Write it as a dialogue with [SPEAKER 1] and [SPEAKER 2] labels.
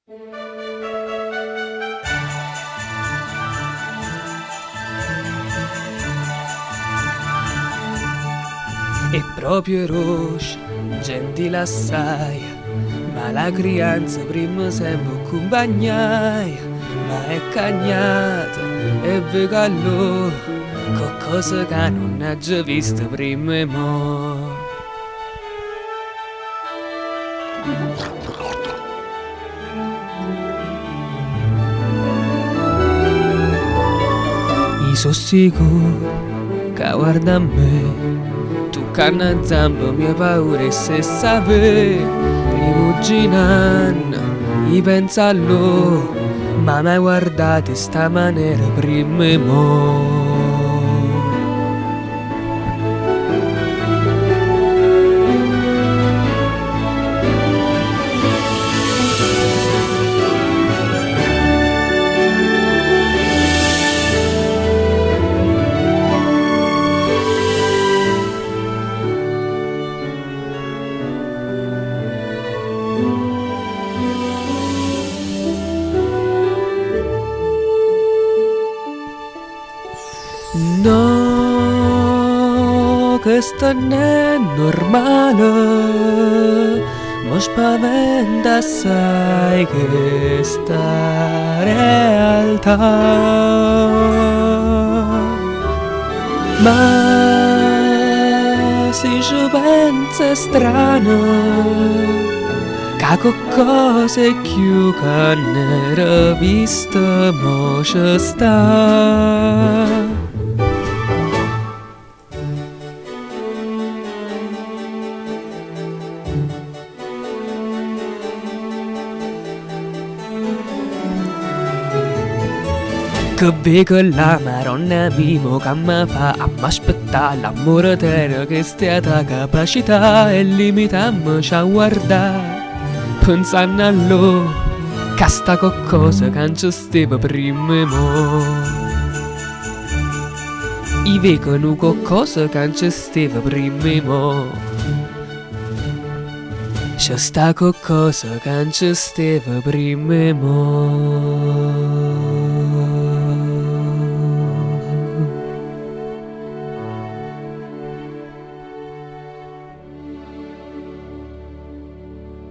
[SPEAKER 1] È proprio roce, gentile assai, ma la crianza prima sempre accompagnai, ma è cagnata e vegano, qualcosa che non ha già visto prima e mo'. Io sono sicuro che guarda a me, tu canna zampa mia paura e se sape, rimuginando, io penso a loro, ma mai guardate sta maniera prima e mo'. No, questo non è normale, mi spaventa assai questa realtà. Ma se ci penso è strano, che qualcosa è più che non era visto, mo ci sta. Che vedo la maronna mimo che mi fa a m'aspettare l'amore tero che stata capacità e limitammoci a guardare pensando a loro che sta qualcosa che non ci stava prima e mo'. I vedono qualcosa che non ci stava prima e mo'. C'è sta qualcosa che non ci stava prima e mo'.